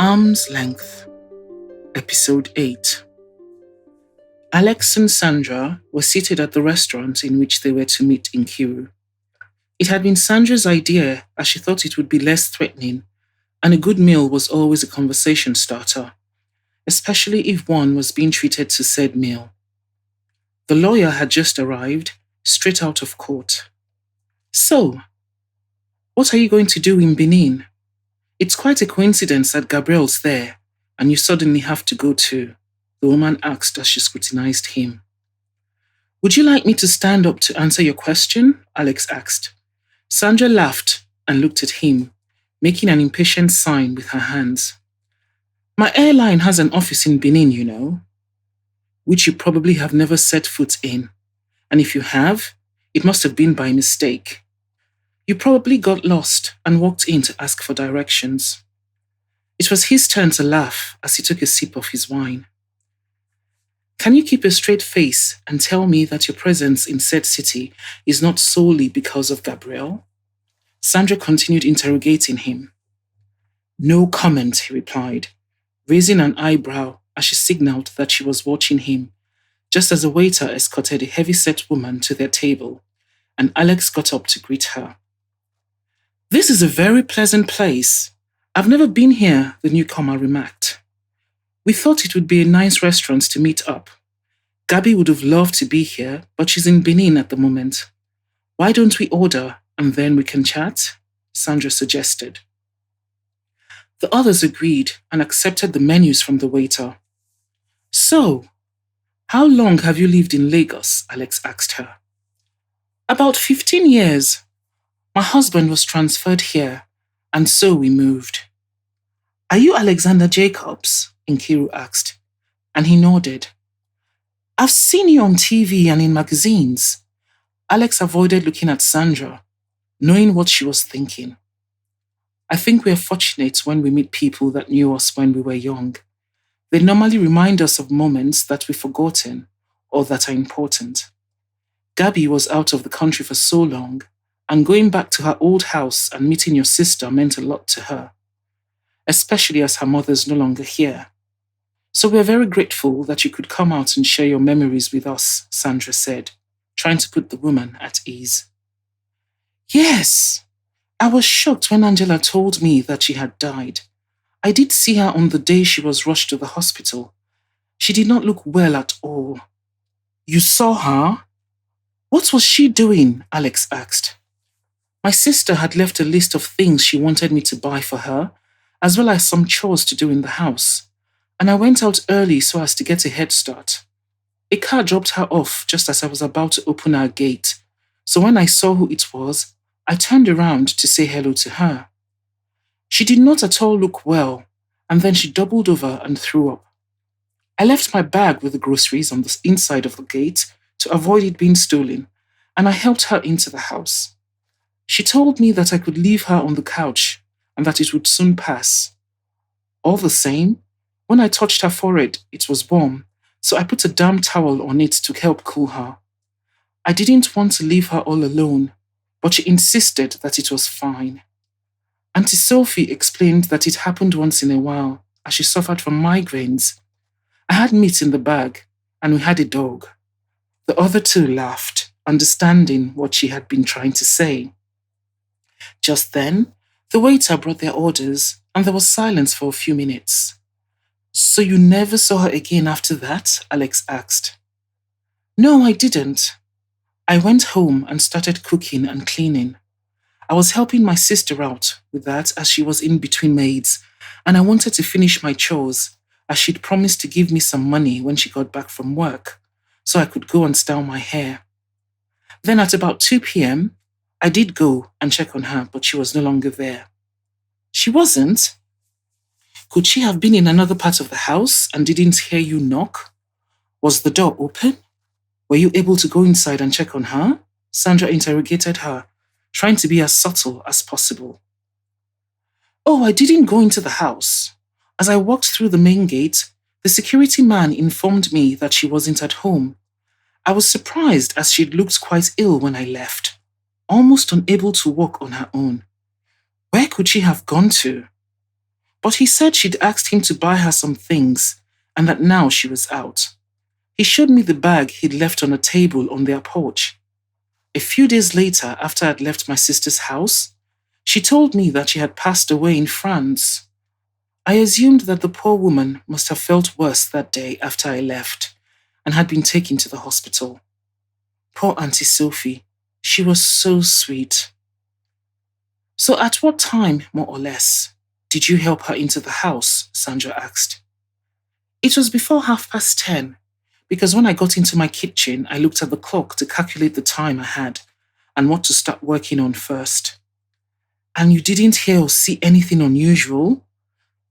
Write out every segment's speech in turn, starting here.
Arm's Length, Episode 8. Alex and Sandra were seated at the restaurant in which they were to meet in Kiru. It had been Sandra's idea, as she thought it would be less threatening, and a good meal was always a conversation starter, especially if one was being treated to said meal. The lawyer had just arrived, straight out of court. So, what are you going to do in Benin? It's quite a coincidence that Gabrielle's there, and you suddenly have to go too, the woman asked as she scrutinized him. Would you like me to stand up to answer your question? Alex asked. Sandra laughed and looked at him, making an impatient sign with her hands. My airline has an office in Benin, you know, which you probably have never set foot in, and if you have, it must have been by mistake. You probably got lost and walked in to ask for directions. It was his turn to laugh as he took a sip of his wine. Can you keep a straight face and tell me that your presence in said city is not solely because of Gabrielle? Sandra continued interrogating him. No comment, he replied, raising an eyebrow as she signaled that she was watching him, just as a waiter escorted a heavy-set woman to their table, and Alex got up to greet her. This is a very pleasant place. I've never been here, the newcomer remarked. We thought it would be a nice restaurant to meet up. Gabby would have loved to be here, but she's in Benin at the moment. Why don't we order and then we can chat? Sandra suggested. The others agreed and accepted the menus from the waiter. So, how long have you lived in Lagos? Alex asked her. About 15 years. My husband was transferred here, and so we moved. Are you Alexander Jacobs? Nkiru asked, and he nodded. I've seen you on TV and in magazines. Alex avoided looking at Sandra, knowing what she was thinking. I think we're fortunate when we meet people that knew us when we were young. They normally remind us of moments that we've forgotten or that are important. Gabby was out of the country for so long, and going back to her old house and meeting your sister meant a lot to her, especially as her mother's no longer here. So we're very grateful that you could come out and share your memories with us, Sandra said, trying to put the woman at ease. Yes, I was shocked when Angela told me that she had died. I did see her on the day she was rushed to the hospital. She did not look well at all. You saw her? What was she doing? Alex asked. My sister had left a list of things she wanted me to buy for her, as well as some chores to do in the house, and I went out early so as to get a head start. A car dropped her off just as I was about to open our gate, so when I saw who it was, I turned around to say hello to her. She did not at all look well, and then she doubled over and threw up. I left my bag with the groceries on the inside of the gate to avoid it being stolen, and I helped her into the house. She told me that I could leave her on the couch and that it would soon pass. All the same, when I touched her forehead, it was warm, so I put a damp towel on it to help cool her. I didn't want to leave her all alone, but she insisted that it was fine. Auntie Sophie explained that it happened once in a while as she suffered from migraines. I had meat in the bag, and we had a dog. The other two laughed, understanding what she had been trying to say. Just then, the waiter brought their orders, and there was silence for a few minutes. So you never saw her again after that? Alex asked. No, I didn't. I went home and started cooking and cleaning. I was helping my sister out with that as she was in between maids, and I wanted to finish my chores as she'd promised to give me some money when she got back from work, so I could go and style my hair. Then at about 2 p.m., I did go and check on her, but she was no longer there. She wasn't? Could she have been in another part of the house and didn't hear you knock? Was the door open? Were you able to go inside and check on her? Sandra interrogated her, trying to be as subtle as possible. Oh, I didn't go into the house. As I walked through the main gate, the security man informed me that she wasn't at home. I was surprised as she'd looked quite ill when I left, almost unable to walk on her own. Where could she have gone to? But he said she'd asked him to buy her some things and that now she was out. He showed me the bag he'd left on a table on their porch. A few days later, after I'd left my sister's house, she told me that she had passed away in France. I assumed that the poor woman must have felt worse that day after I left and had been taken to the hospital. Poor Auntie Sophie, she was so sweet. So at what time, more or less, did you help her into the house? Sandra asked. It was before 10:30, because when I got into my kitchen, I looked at the clock to calculate the time I had and what to start working on first. And you didn't hear or see anything unusual?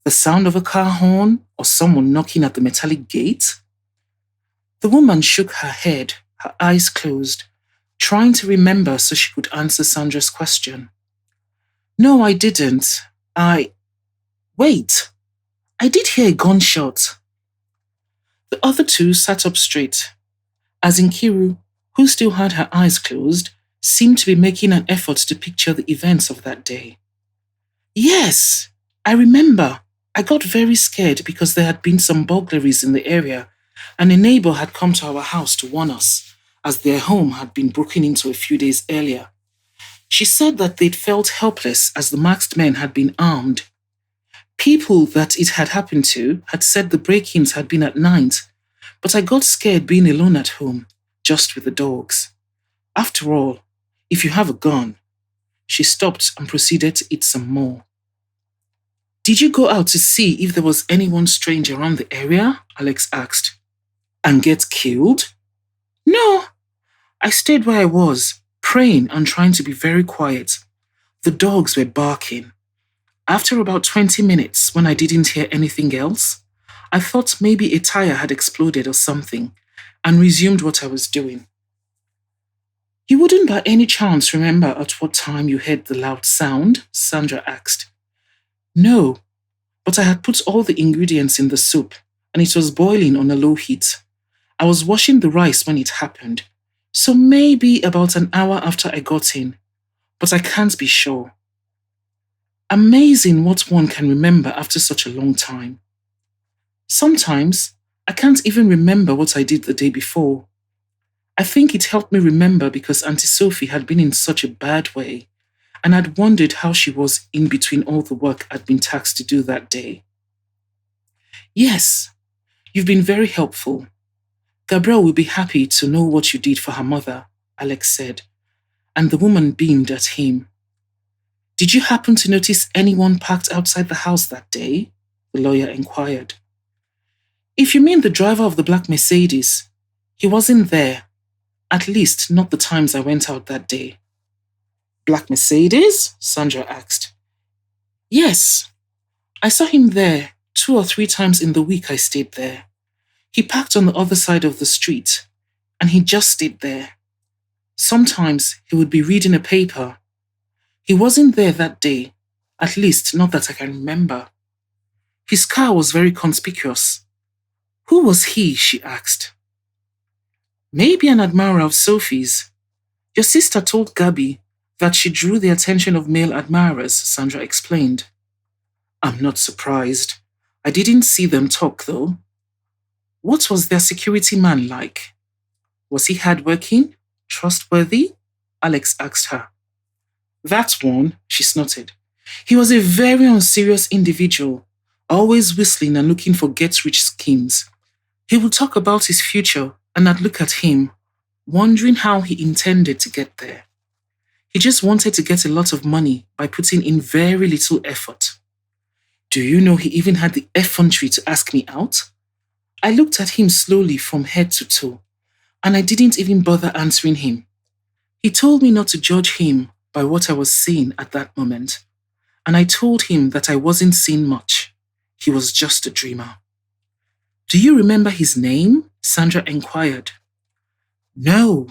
The sound of a car horn or someone knocking at the metallic gate? The woman shook her head, her eyes closed, trying to remember so she could answer Sandra's question. No, I didn't. Wait, I did hear a gunshot. The other two sat up straight, as Nkiru, who still had her eyes closed, seemed to be making an effort to picture the events of that day. Yes, I remember. I got very scared because there had been some burglaries in the area, and a neighbor had come to our house to warn us, as their home had been broken into a few days earlier. She said that they'd felt helpless as the masked men had been armed. People that it had happened to had said the break-ins had been at night, but I got scared being alone at home, just with the dogs. After all, if you have a gun. She stopped and proceeded to eat some more. Did you go out to see if there was anyone strange around the area? Alex asked. And get killed? No. I stayed where I was, praying and trying to be very quiet. The dogs were barking. After about 20 minutes, when I didn't hear anything else, I thought maybe a tire had exploded or something, and resumed what I was doing. You wouldn't by any chance remember at what time you heard the loud sound? Sandra asked. No, but I had put all the ingredients in the soup, and it was boiling on a low heat. I was washing the rice when it happened, so maybe about an hour after I got in, but I can't be sure. Amazing what one can remember after such a long time. Sometimes, I can't even remember what I did the day before. I think it helped me remember because Auntie Sophie had been in such a bad way, and I'd wondered how she was in between all the work I'd been tasked to do that day. Yes, you've been very helpful. Gabrielle will be happy to know what you did for her mother, Alex said, and the woman beamed at him. Did you happen to notice anyone parked outside the house that day? The lawyer inquired. If you mean the driver of the black Mercedes, he wasn't there, at least not the times I went out that day. Black Mercedes? Sandra asked. Yes, I saw him there 2 or 3 times in the week I stayed there. He parked on the other side of the street, and he just stayed there. Sometimes he would be reading a paper. He wasn't there that day, at least not that I can remember. His car was very conspicuous. Who was he? She asked. Maybe an admirer of Sophie's. Your sister told Gabby that she drew the attention of male admirers, Sandra explained. I'm not surprised. I didn't see them talk, though. What was their security man like? Was he hardworking? Trustworthy? Alex asked her. That one, she snorted. He was a very unserious individual, always whistling and looking for get-rich schemes. He would talk about his future, and I'd look at him, wondering how he intended to get there. He just wanted to get a lot of money by putting in very little effort. Do you know he even had the effrontery to ask me out? I looked at him slowly from head to toe, and I didn't even bother answering him. He told me not to judge him by what I was seeing at that moment, and I told him that I wasn't seeing much. He was just a dreamer. Do you remember his name? Sandra inquired. No,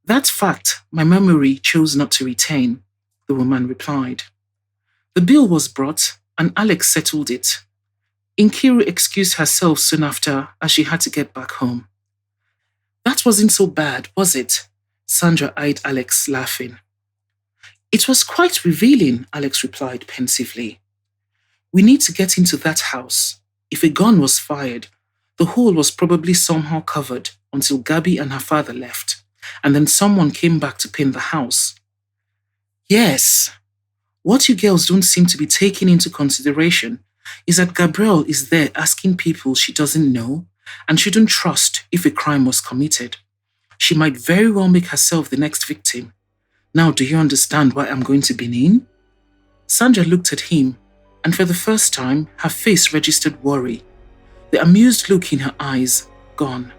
that fact my memory chose not to retain, the woman replied. The bill was brought, and Alex settled it. Nkiru excused herself soon after as she had to get back home. That wasn't so bad, was it? Sandra eyed Alex, laughing. It was quite revealing, Alex replied pensively. We need to get into that house. If a gun was fired, the hole was probably somehow covered until Gabby and her father left, and then someone came back to paint the house. Yes, what you girls don't seem to be taking into consideration is that Gabrielle is there asking people she doesn't know and shouldn't trust if a crime was committed. She might very well make herself the next victim. Now, do you understand why I'm going to Benin? Sandra looked at him, and for the first time, her face registered worry. The amused look in her eyes gone.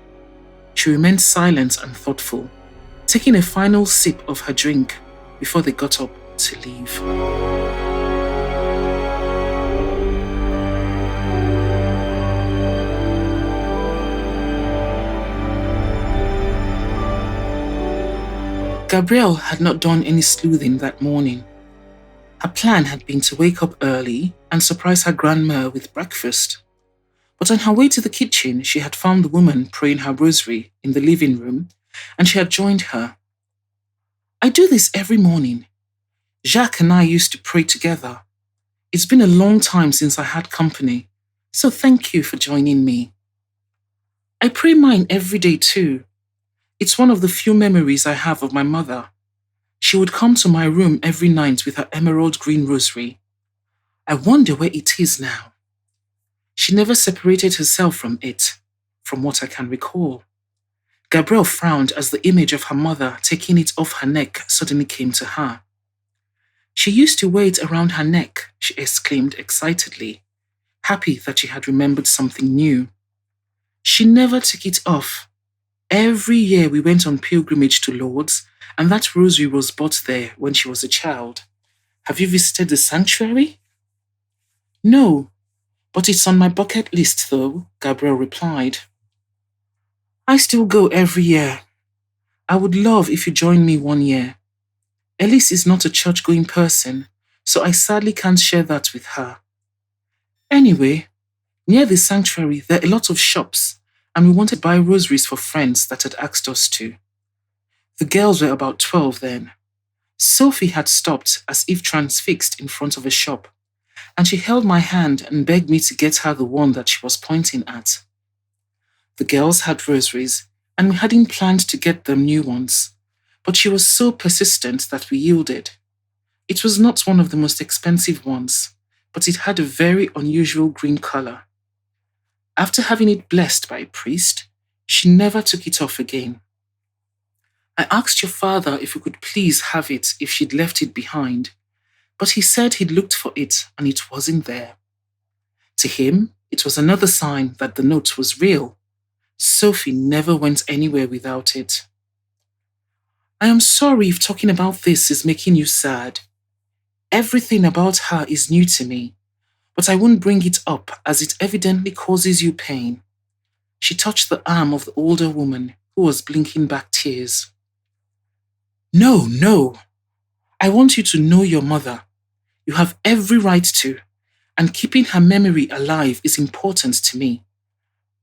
She remained silent and thoughtful, taking a final sip of her drink before they got up to leave. Gabrielle had not done any sleuthing that morning. Her plan had been to wake up early and surprise her grandma with breakfast. But on her way to the kitchen, she had found the woman praying her rosary in the living room, and she had joined her. I do this every morning. Jacques and I used to pray together. It's been a long time since I had company, so thank you for joining me. I pray mine every day too. It's one of the few memories I have of my mother. She would come to my room every night with her emerald green rosary. I wonder where it is now. She never separated herself from it, from what I can recall. Gabrielle frowned as the image of her mother taking it off her neck suddenly came to her. She used to wear it around her neck, she exclaimed excitedly, happy that she had remembered something new. She never took it off. Every year we went on pilgrimage to Lourdes, and that rosary was bought there when she was a child. Have you visited the sanctuary? No, but it's on my bucket list though, Gabrielle replied. I still go every year. I would love if you join me one year. Elise is not a church-going person, so I sadly can't share that with her. Anyway, near the sanctuary there are a lot of shops, and we wanted to buy rosaries for friends that had asked us to. The girls were about 12 then. Sophie had stopped as if transfixed in front of a shop, and she held my hand and begged me to get her the one that she was pointing at. The girls had rosaries, and we hadn't planned to get them new ones, but she was so persistent that we yielded. It was not one of the most expensive ones, but it had a very unusual green color. After having it blessed by a priest, she never took it off again. I asked your father if we could please have it if she'd left it behind, but he said he'd looked for it and it wasn't there. To him, it was another sign that the note was real. Sophie never went anywhere without it. I am sorry if talking about this is making you sad. Everything about her is new to me, but I won't bring it up as it evidently causes you pain. She touched the arm of the older woman who was blinking back tears. No. I want you to know your mother. You have every right to, and keeping her memory alive is important to me.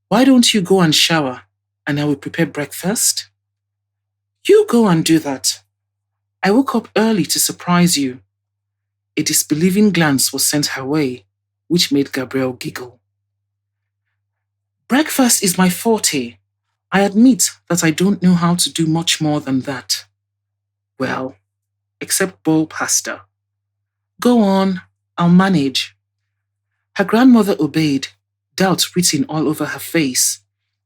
Why don't you go and shower, and I will prepare breakfast? You go and do that. I woke up early to surprise you. A disbelieving glance was sent her way, which made Gabrielle giggle. Breakfast is my forte. I admit that I don't know how to do much more than that. Well, except boil pasta. Go on, I'll manage. Her grandmother obeyed, doubt written all over her face,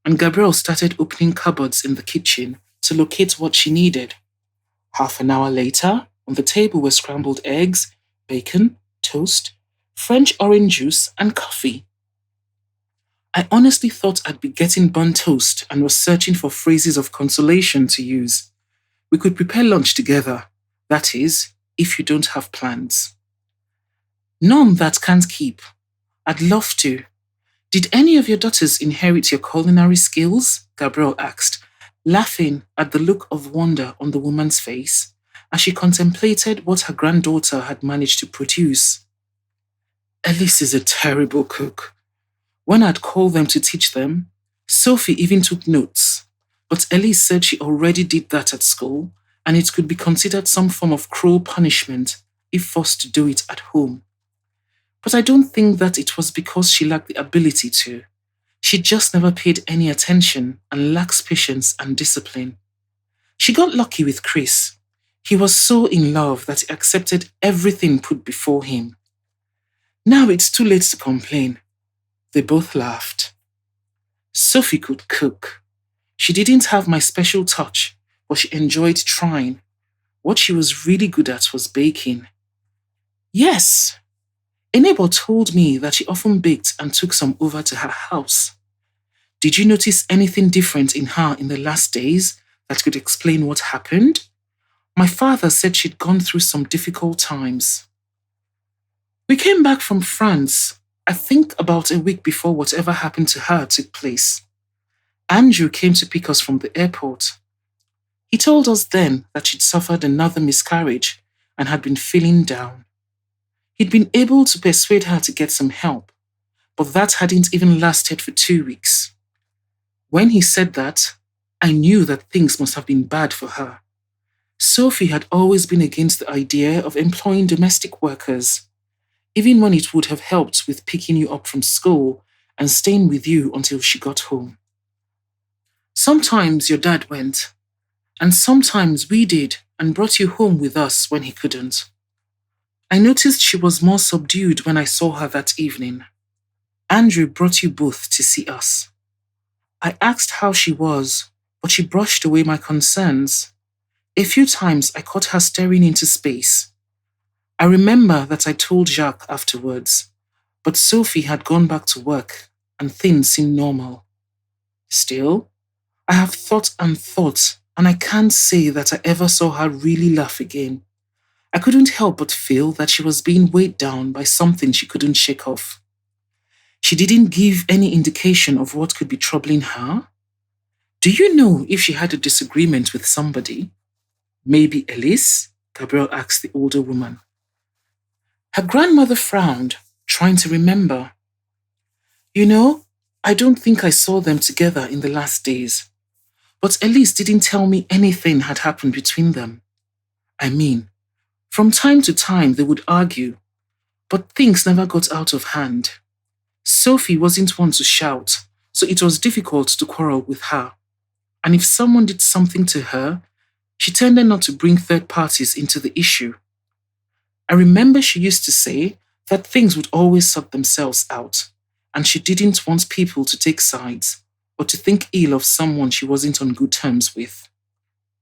and Gabrielle started opening cupboards in the kitchen to locate what she needed. Half an hour later, on the table were scrambled eggs, bacon, toast, French orange juice, and coffee. I honestly thought I'd be getting burnt toast and was searching for phrases of consolation to use. We could prepare lunch together, that is, if you don't have plans. None that can't keep. I'd love to. Did any of your daughters inherit your culinary skills? Gabrielle asked, laughing at the look of wonder on the woman's face as she contemplated what her granddaughter had managed to produce. Elise is a terrible cook. When I'd called them to teach them, Sophie even took notes, but Elise said she already did that at school and it could be considered some form of cruel punishment if forced to do it at home. But I don't think that it was because she lacked the ability to. She just never paid any attention and lacks patience and discipline. She got lucky with Chris. He was so in love that he accepted everything put before him. Now it's too late to complain. They both laughed. Sophie could cook. She didn't have my special touch, but she enjoyed trying. What she was really good at was baking. Yes, a neighbor told me that she often baked and took some over to her house. Did you notice anything different in her in the last days that could explain what happened? My father said she'd gone through some difficult times. We came back from France, I think about a week before whatever happened to her took place. Andrew came to pick us from the airport. He told us then that she'd suffered another miscarriage and had been feeling down. He'd been able to persuade her to get some help, but that hadn't even lasted for 2 weeks. When he said that, I knew that things must have been bad for her. Sophie had always been against the idea of employing domestic workers, even when it would have helped with picking you up from school and staying with you until she got home. Sometimes your dad went, and sometimes we did and brought you home with us when he couldn't. I noticed she was more subdued when I saw her that evening. Andrew brought you both to see us. I asked how she was, but she brushed away my concerns. A few times I caught her staring into space. I remember that I told Jacques afterwards, but Sophie had gone back to work and things seemed normal. Still, I have thought, and I can't say that I ever saw her really laugh again. I couldn't help but feel that she was being weighed down by something she couldn't shake off. She didn't give any indication of what could be troubling her. Do you know if she had a disagreement with somebody? Maybe Elise? Gabrielle asked the older woman. Her grandmother frowned, trying to remember. You know, I don't think I saw them together in the last days. But Elise didn't tell me anything had happened between them. I mean, from time to time they would argue, but things never got out of hand. Sophie wasn't one to shout, so it was difficult to quarrel with her. And if someone did something to her, she tended not to bring third parties into the issue. I remember she used to say that things would always sort themselves out, and she didn't want people to take sides or to think ill of someone she wasn't on good terms with.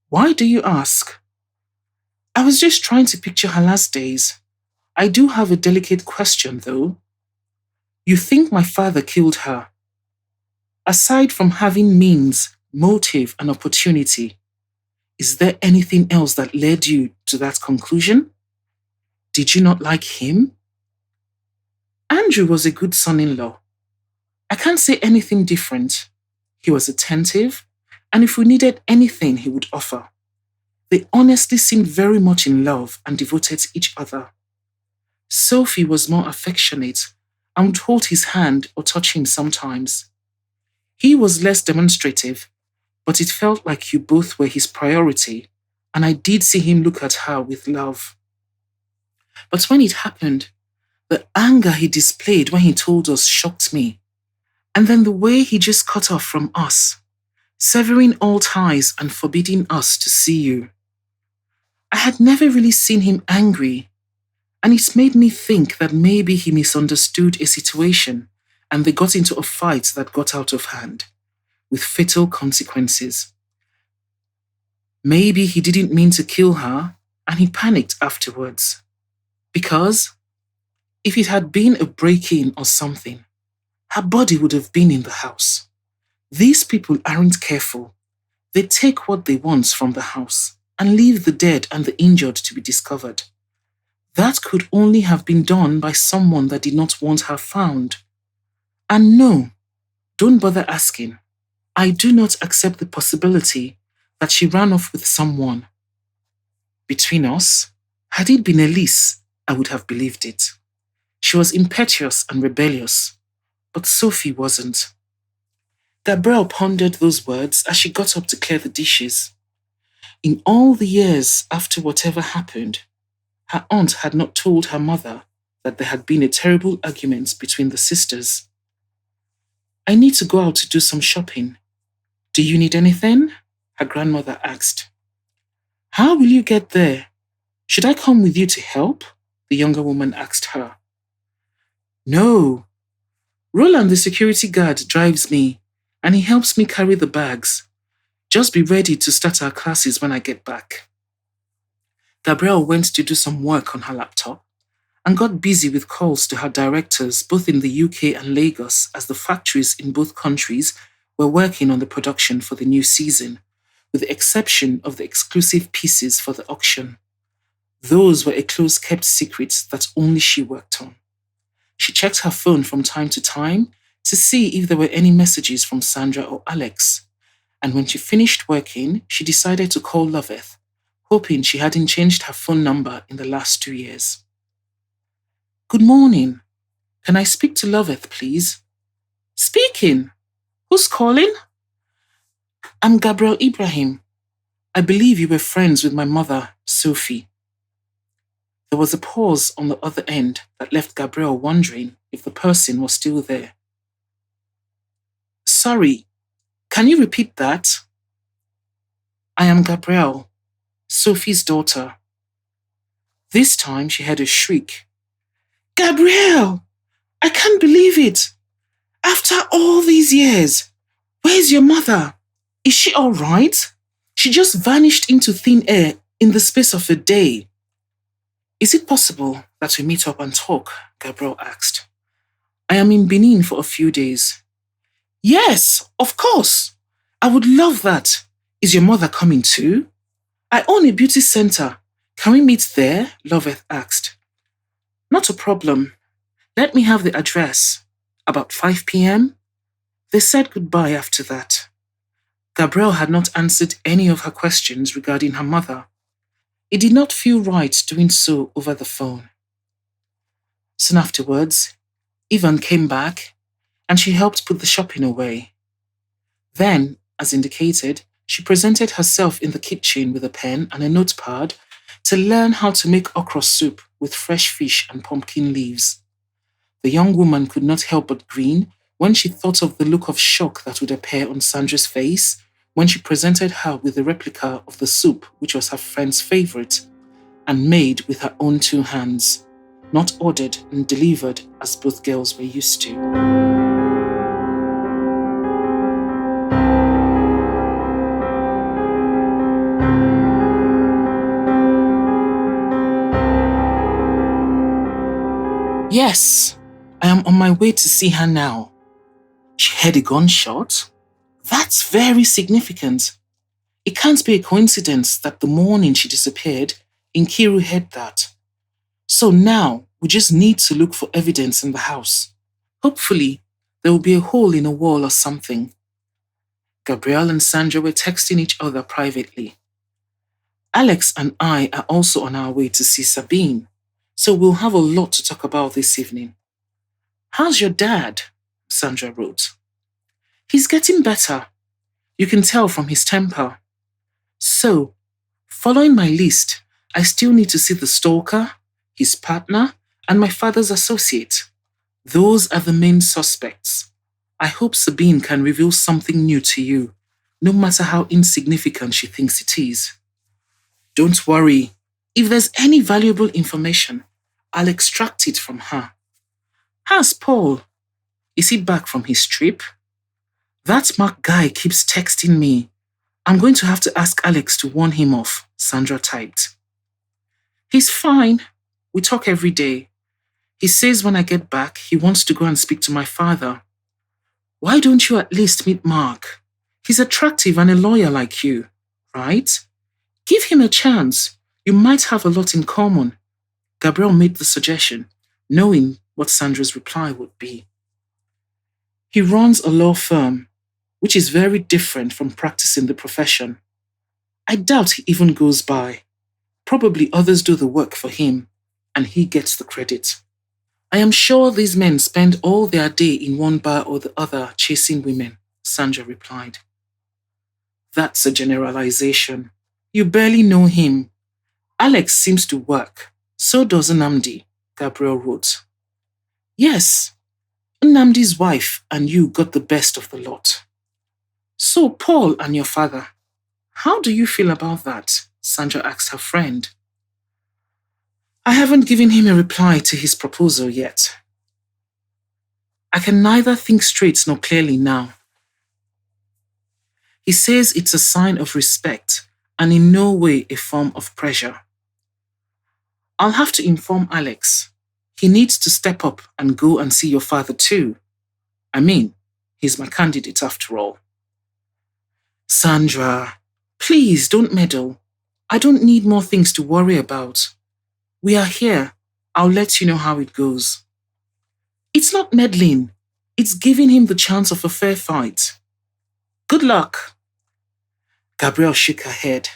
Why do you ask? I was just trying to picture her last days. I do have a delicate question, though. You think my father killed her? Aside from having means, motive, and opportunity, is there anything else that led you to that conclusion? Did you not like him? Andrew was a good son-in-law. I can't say anything different. He was attentive, and if we needed anything, he would offer. They honestly seemed very much in love and devoted to each other. Sophie was more affectionate and would hold his hand or touch him sometimes. He was less demonstrative, but it felt like you both were his priority, and I did see him look at her with love. But when it happened, the anger he displayed when he told us shocked me. And then the way he just cut off from us, severing all ties and forbidding us to see you. I had never really seen him angry, and it made me think that maybe he misunderstood a situation and they got into a fight that got out of hand, with fatal consequences. Maybe he didn't mean to kill her and he panicked afterwards. Because if it had been a break-in or something, her body would have been in the house. These people aren't careful. They take what they want from the house and leave the dead and the injured to be discovered. That could only have been done by someone that did not want her found. And no, don't bother asking. I do not accept the possibility that she ran off with someone. Between us, had it been Elise, I would have believed it. She was impetuous and rebellious, but Sophie wasn't. Gabrielle pondered those words as she got up to clear the dishes. In all the years after whatever happened, her aunt had not told her mother that there had been a terrible argument between the sisters. I need to go out to do some shopping. Do you need anything? Her grandmother asked. How will you get there? Should I come with you to help? The younger woman asked her. No. Roland, the security guard, drives me, and he helps me carry the bags. Just be ready to start our classes when I get back. Gabrielle went to do some work on her laptop and got busy with calls to her directors both in the UK and Lagos, as the factories in both countries were working on the production for the new season, with the exception of the exclusive pieces for the auction. Those were a close-kept secret that only she worked on. She checked her phone from time to time to see if there were any messages from Sandra or Alex, and when she finished working, she decided to call Loveth, hoping she hadn't changed her phone number in the last 2 years. Good morning. Can I speak to Loveth, please? Speaking. Who's calling? I'm Gabrielle Ibrahim. I believe you were friends with my mother, Sophie. There was a pause on the other end that left Gabrielle wondering if the person was still there. Sorry, can you repeat that? I am Gabrielle, Sophie's daughter. This time she heard a shriek. Gabrielle! I can't believe it! After all these years, where's your mother? Is she all right? She just vanished into thin air in the space of a day. Is it possible that we meet up and talk? Gabrielle asked. I am in Benin for a few days. Yes, of course. I would love that. Is your mother coming too? I own a beauty center. Can we meet there? Loveth asked. Not a problem. Let me have the address. About 5 p.m.? They said goodbye after that. Gabrielle had not answered any of her questions regarding her mother. It did not feel right doing so over the phone. Soon afterwards, Ivan came back and she helped put the shopping away. Then, as indicated, she presented herself in the kitchen with a pen and a notepad to learn how to make okra soup with fresh fish and pumpkin leaves. The young woman could not help but grin when she thought of the look of shock that would appear on Sandra's face when she presented her with a replica of the soup which was her friend's favorite and made with her own 2 hands, not ordered and delivered as both girls were used to. Yes, I am on my way to see her now. She heard a gunshot? That's very significant. It can't be a coincidence that the morning she disappeared, Nkiru heard that. So now, we just need to look for evidence in the house. Hopefully, there will be a hole in a wall or something. Gabrielle and Sandra were texting each other privately. Alex and I are also on our way to see Sabine, so we'll have a lot to talk about this evening. How's your dad? Sandra wrote. He's getting better. You can tell from his temper. So, following my list, I still need to see the stalker, his partner, and my father's associate. Those are the main suspects. I hope Sabine can reveal something new to you, no matter how insignificant she thinks it is. Don't worry. If there's any valuable information, I'll extract it from her. How's Paul? Is he back from his trip? That Mark guy keeps texting me. I'm going to have to ask Alex to warn him off, Sandra typed. He's fine. We talk every day. He says when I get back, he wants to go and speak to my father. Why don't you at least meet Mark? He's attractive and a lawyer like you, right? Give him a chance. You might have a lot in common. Gabrielle made the suggestion, knowing what Sandra's reply would be. He runs a law firm, which is very different from practicing the profession. I doubt he even goes by. Probably others do the work for him, and he gets the credit. I am sure these men spend all their day in one bar or the other chasing women, Sandra replied. That's a generalization. You barely know him. Alex seems to work. So does Nnamdi, Gabrielle wrote. Yes, Nnamdi's wife and you got the best of the lot. So, Paul and your father, how do you feel about that? Sandra asked her friend. I haven't given him a reply to his proposal yet. I can neither think straight nor clearly now. He says it's a sign of respect and in no way a form of pressure. I'll have to inform Alex. He needs to step up and go and see your father too. I mean, he's my candidate after all. Sandra, please don't meddle. I don't need more things to worry about. We are here. I'll let you know how it goes. It's not meddling. It's giving him the chance of a fair fight. Good luck. Gabrielle shook her head.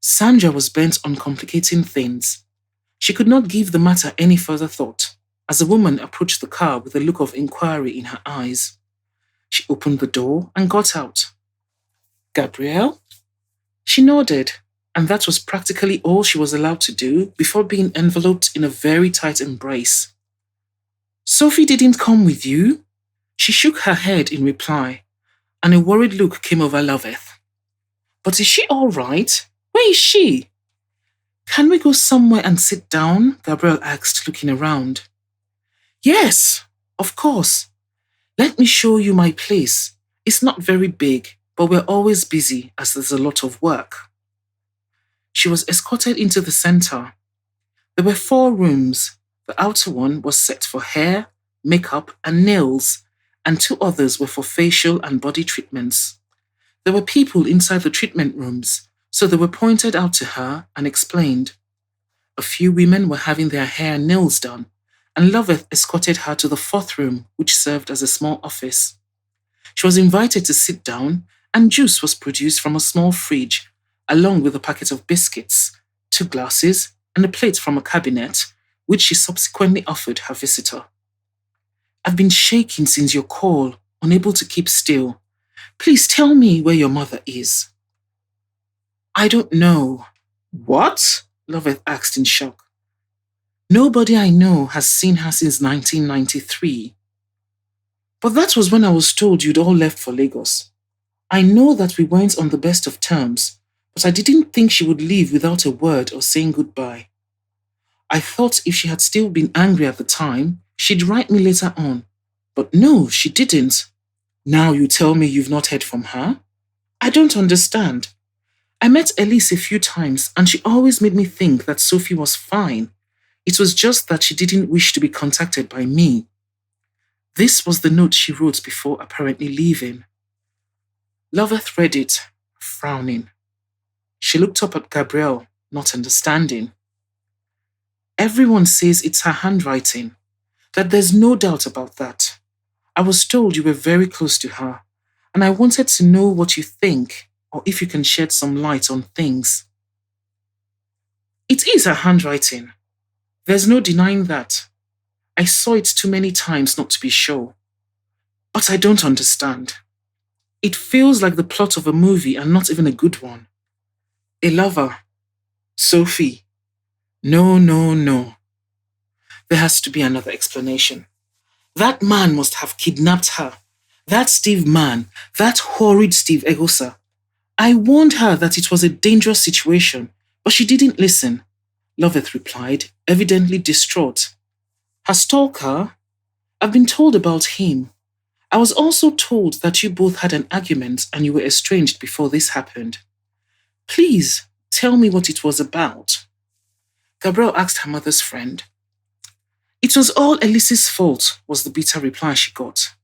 Sandra was bent on complicating things. She could not give the matter any further thought, as a woman approached the car with a look of inquiry in her eyes. She opened the door and got out. Gabrielle? She nodded, and that was practically all she was allowed to do before being enveloped in a very tight embrace. Sophie didn't come with you? She shook her head in reply, and a worried look came over Loveth. But is she all right? Where is she? Can we go somewhere and sit down? Gabrielle asked, looking around. Yes, of course. Let me show you my place. It's not very big, but we're always busy as there's a lot of work. She was escorted into the center. There were 4 rooms. The outer one was set for hair, makeup, and nails, and 2 others were for facial and body treatments. There were people inside the treatment rooms, so they were pointed out to her and explained. A few women were having their hair and nails done, and Loveth escorted her to the 4th room, which served as a small office. She was invited to sit down, and juice was produced from a small fridge, along with a packet of biscuits, 2 glasses, and a plate from a cabinet, which she subsequently offered her visitor. I've been shaking since your call, unable to keep still. Please tell me where your mother is. I don't know. What? Loveth asked in shock. Nobody I know has seen her since 1993. But that was when I was told you'd all left for Lagos. I know that we weren't on the best of terms, but I didn't think she would leave without a word or saying goodbye. I thought if she had still been angry at the time, she'd write me later on. But no, she didn't. Now you tell me you've not heard from her? I don't understand. I met Elise a few times and she always made me think that Sophie was fine. It was just that she didn't wish to be contacted by me. This was the note she wrote before apparently leaving. Loveth read it, frowning. She looked up at Gabrielle, not understanding. Everyone says it's her handwriting, that there's no doubt about that. I was told you were very close to her, and I wanted to know what you think, or if you can shed some light on things. It is her handwriting. There's no denying that. I saw it too many times not to be sure. But I don't understand. It feels like the plot of a movie and not even a good one. A lover. Sophie. No, no, no. There has to be another explanation. That man must have kidnapped her. That Steve man, that horrid Steve Egosa. I warned her that it was a dangerous situation, but she didn't listen. Loveth replied, evidently distraught. Her stalker? I've been told about him. I was also told that you both had an argument and you were estranged before this happened. Please, tell me what it was about. Gabrielle asked her mother's friend. It was all Elise's fault, was the bitter reply she got.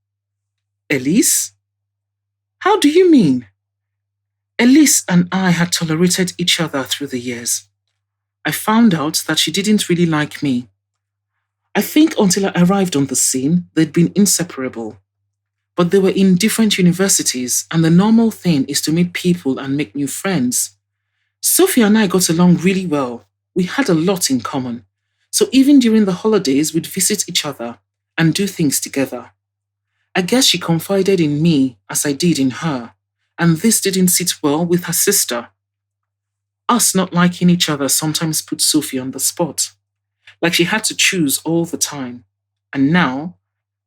Elise? How do you mean? Elise and I had tolerated each other through the years. I found out that she didn't really like me. I think until I arrived on the scene, they'd been inseparable. But they were in different universities, and the normal thing is to meet people and make new friends. Sophie and I got along really well. We had a lot in common. So even during the holidays, we'd visit each other and do things together. I guess she confided in me as I did in her, and this didn't sit well with her sister. Us not liking each other sometimes put Sophie on the spot. like she had to choose all the time. And now,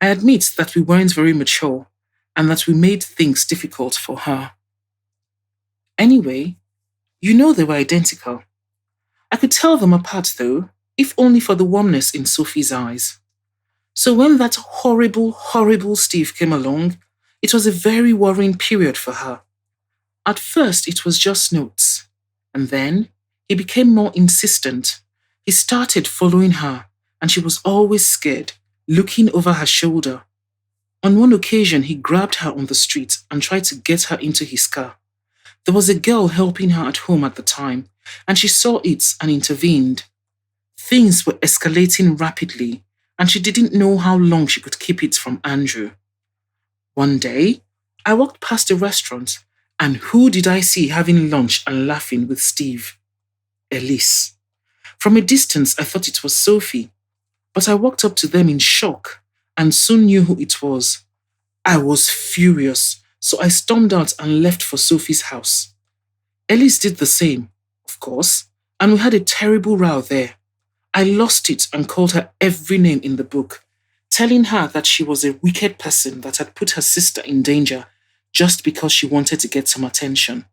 I admit that we weren't very mature and that we made things difficult for her. Anyway, they were identical. I could tell them apart though, if only for the warmness in Sophie's eyes. So when that horrible, horrible Steve came along, it was a very worrying period for her. At first, it was just notes. And then, he became more insistent. He started following her, and she was always scared, looking over her shoulder. On one occasion, he grabbed her on the street and tried to get her into his car. There was a girl helping her at home at the time, and she saw it and intervened. Things were escalating rapidly, and she didn't know how long she could keep it from Andrew. One day, I walked past a restaurant, and who did I see having lunch and laughing with Steve? Elise. From a distance, I thought it was Sophie, but I walked up to them in shock and soon knew who it was. I was furious, so I stormed out and left for Sophie's house. Elise did the same, of course, and we had a terrible row there. I lost it and called her every name in the book, telling her that she was a wicked person that had put her sister in danger just because she wanted to get some attention.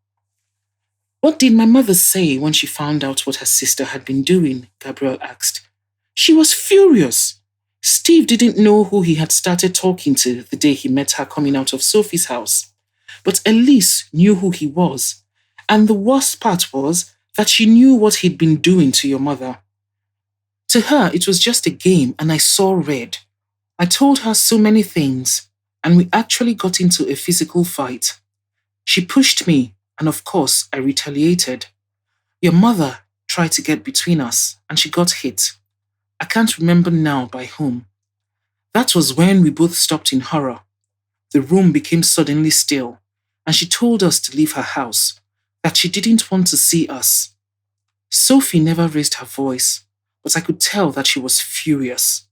What did my mother say when she found out what her sister had been doing? Gabrielle asked. She was furious. Steve didn't know who he had started talking to the day he met her coming out of Sophie's house. But Elise knew who he was. And the worst part was that she knew what he'd been doing to your mother. To her, it was just a game and I saw red. I told her so many things, and we actually got into a physical fight. She pushed me, and of course, I retaliated. Your mother tried to get between us, and she got hit. I can't remember now by whom. That was when we both stopped in horror. The room became suddenly still, and she told us to leave her house, that she didn't want to see us. Sophie never raised her voice, but I could tell that she was furious.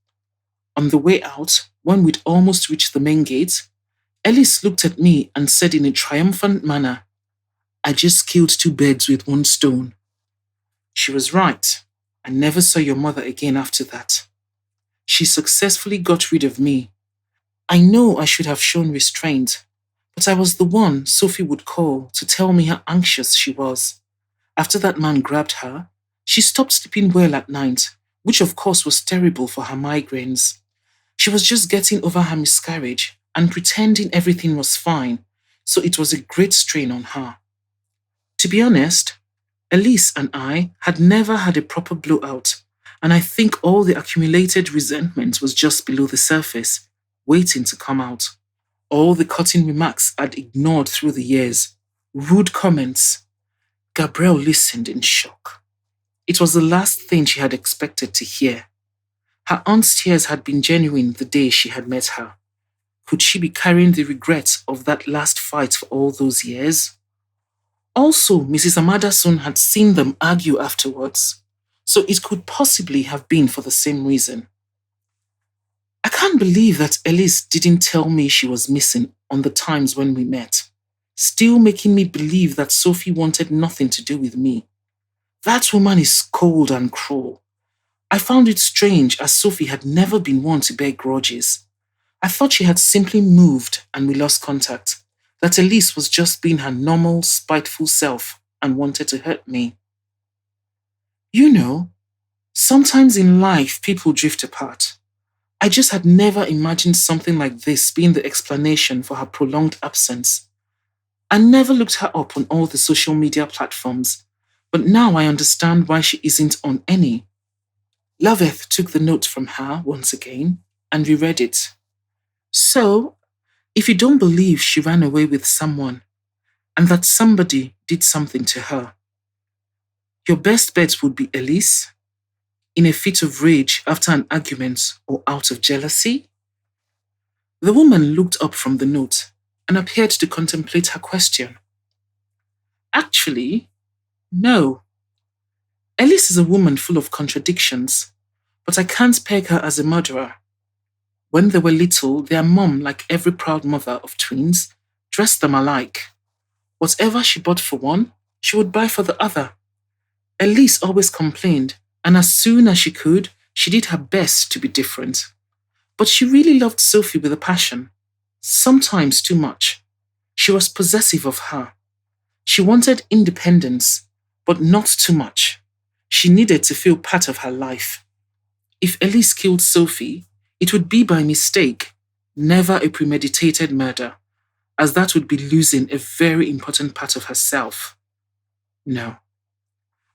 On the way out, when we'd almost reached the main gate, Elise looked at me and said in a triumphant manner, I just killed 2 birds with 1 stone. She was right. I never saw your mother again after that. She successfully got rid of me. I know I should have shown restraint, but I was the one Sophie would call to tell me how anxious she was. After that man grabbed her, she stopped sleeping well at night, which of course was terrible for her migraines. She was just getting over her miscarriage and pretending everything was fine, so it was a great strain on her. To be honest, Elise and I had never had a proper blowout, and I think all the accumulated resentment was just below the surface, waiting to come out. All the cutting remarks I'd ignored through the years, rude comments. Gabrielle listened in shock. It was the last thing she had expected to hear. Her aunt's tears had been genuine the day she had met her. Could she be carrying the regret of that last fight for all those years? Also, Mrs. Amadason had seen them argue afterwards, so it could possibly have been for the same reason. I can't believe that Elise didn't tell me she was missing on the times when we met, still making me believe that Sophie wanted nothing to do with me. That woman is cold and cruel. I found it strange as Sophie had never been one to bear grudges. I thought she had simply moved and we lost contact, that Elise was just being her normal, spiteful self and wanted to hurt me. Sometimes in life people drift apart. I just had never imagined something like this being the explanation for her prolonged absence. I never looked her up on all the social media platforms, but now I understand why she isn't on any. Loveth took the note from her once again and reread it. So, if you don't believe she ran away with someone, and that somebody did something to her, your best bet would be Elise, in a fit of rage after an argument or out of jealousy? The woman looked up from the note and appeared to contemplate her question. Actually, no. Elise is a woman full of contradictions, but I can't peg her as a murderer. When they were little, their mom, like every proud mother of twins, dressed them alike. Whatever she bought for one, she would buy for the other. Elise always complained, and as soon as she could, She did her best to be different, but she really loved Sophie with a passion, sometimes too much. She was possessive of her. She wanted independence, but not too much. She needed to feel part of her life. If Elise killed Sophie, it would be by mistake, never a premeditated murder, as that would be losing a very important part of herself. No.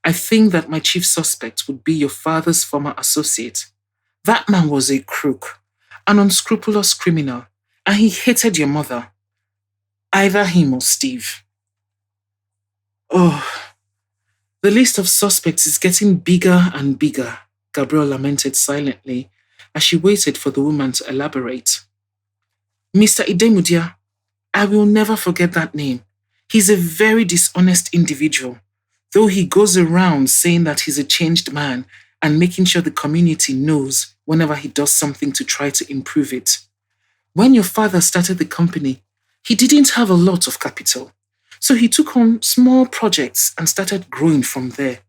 I think that my chief suspect would be your father's former associate. That man was a crook, an unscrupulous criminal, and he hated your mother. Either him or Steve. Oh, the list of suspects is getting bigger and bigger, Gabrielle lamented silently as she waited for the woman to elaborate. Mr. Idemudia, I will never forget that name. He's a very dishonest individual, though he goes around saying that he's a changed man and making sure the community knows whenever he does something to try to improve it. When your father started the company, he didn't have a lot of capital, so he took on small projects and started growing from there.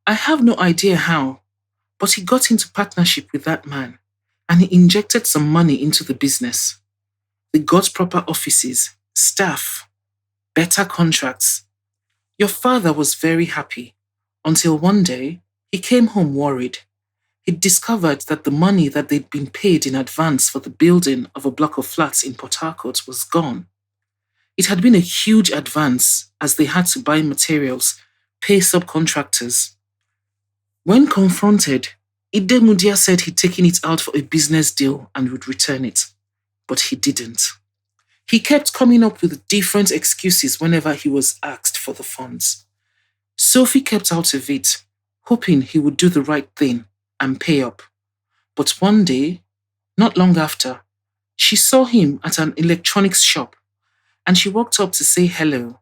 I have no idea how, but he got into partnership with that man and he injected some money into the business. They got proper offices, staff, better contracts. Your father was very happy until one day he came home worried. He discovered that the money that they'd been paid in advance for the building of a block of flats in Port Harcourt was gone. It had been a huge advance as they had to buy materials, pay subcontractors. When confronted, Idemudia said he'd taken it out for a business deal and would return it, but he didn't. He kept coming up with different excuses whenever he was asked for the funds. Sophie kept out of it, hoping he would do the right thing and pay up. But one day, not long after, she saw him at an electronics shop and she walked up to say hello.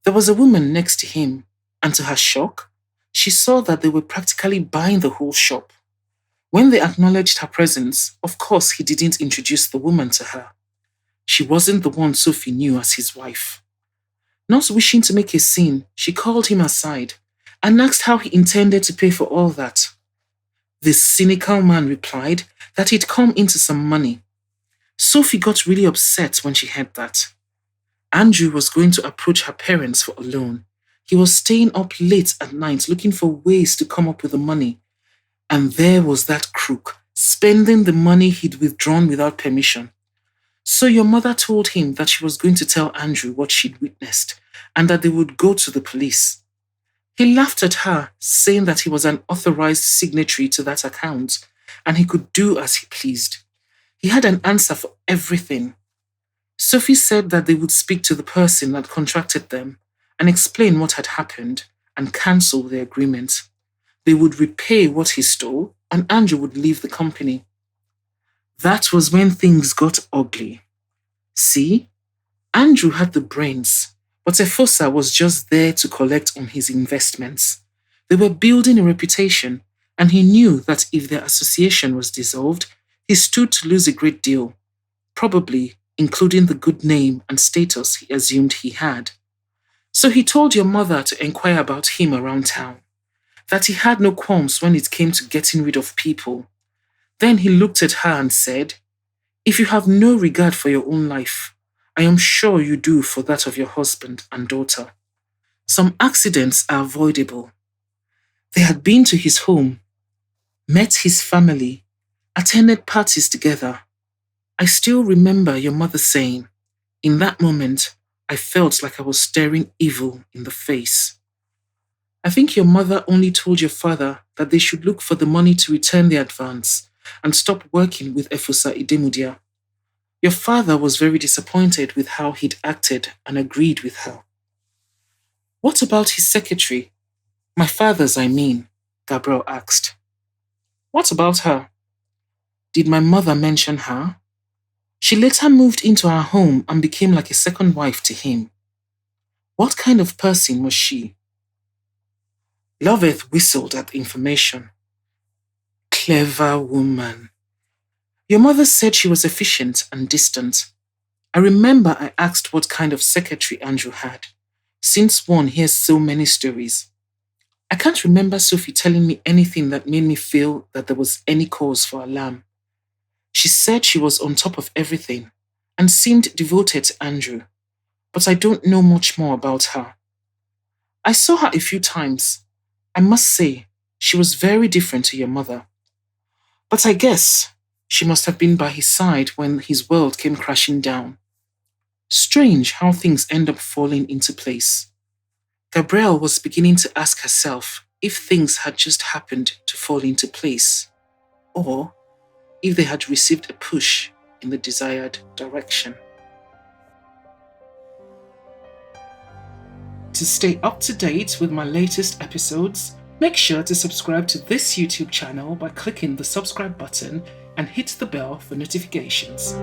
There was a woman next to him, and to her shock, she saw that they were practically buying the whole shop. When they acknowledged her presence, of course he didn't introduce the woman to her. She wasn't the one Sophie knew as his wife. Not wishing to make a scene, she called him aside and asked how he intended to pay for all that. The cynical man replied that he'd come into some money. Sophie got really upset when she heard that. Andrew was going to approach her parents for a loan. He was staying up late at night looking for ways to come up with the money. And there was that crook, spending the money he'd withdrawn without permission. So your mother told him that she was going to tell Andrew what she'd witnessed and that they would go to the police. He laughed at her, saying that he was an authorized signatory to that account and he could do as he pleased. He had an answer for everything. Sophie said that they would speak to the person that contracted them and explain what had happened and cancel the agreement. They would repay what he stole and Andrew would leave the company. That was when things got ugly. See, Andrew had the brains, but Efosa was just there to collect on his investments. They were building a reputation, and he knew that if their association was dissolved, he stood to lose a great deal, probably including the good name and status he assumed he had. So he told your mother to inquire about him around town, that he had no qualms when it came to getting rid of people. Then he looked at her and said, "If you have no regard for your own life, I am sure you do for that of your husband and daughter. Some accidents are avoidable." They had been to his home, met his family, attended parties together. I still remember your mother saying, "In that moment, I felt like I was staring evil in the face." I think your mother only told your father that they should look for the money to return the advance and stop working with Efosa Idemudia. Your father was very disappointed with how he'd acted and agreed with her. What about his secretary? My father's, I mean, Gabrielle asked. What about her? Did my mother mention her? She later moved into our home and became like a second wife to him. What kind of person was she? Loveth whistled at the information. Clever woman. Your mother said she was efficient and distant. I remember I asked what kind of secretary Andrew had, since one hears so many stories. I can't remember Sophie telling me anything that made me feel that there was any cause for alarm. She said she was on top of everything and seemed devoted to Andrew, but I don't know much more about her. I saw her a few times. I must say, she was very different to your mother. But I guess she must have been by his side when his world came crashing down. Strange how things end up falling into place. Gabrielle was beginning to ask herself if things had just happened to fall into place, or if they had received a push in the desired direction. To stay up to date with my latest episodes, make sure to subscribe to this YouTube channel by clicking the subscribe button and hit the bell for notifications.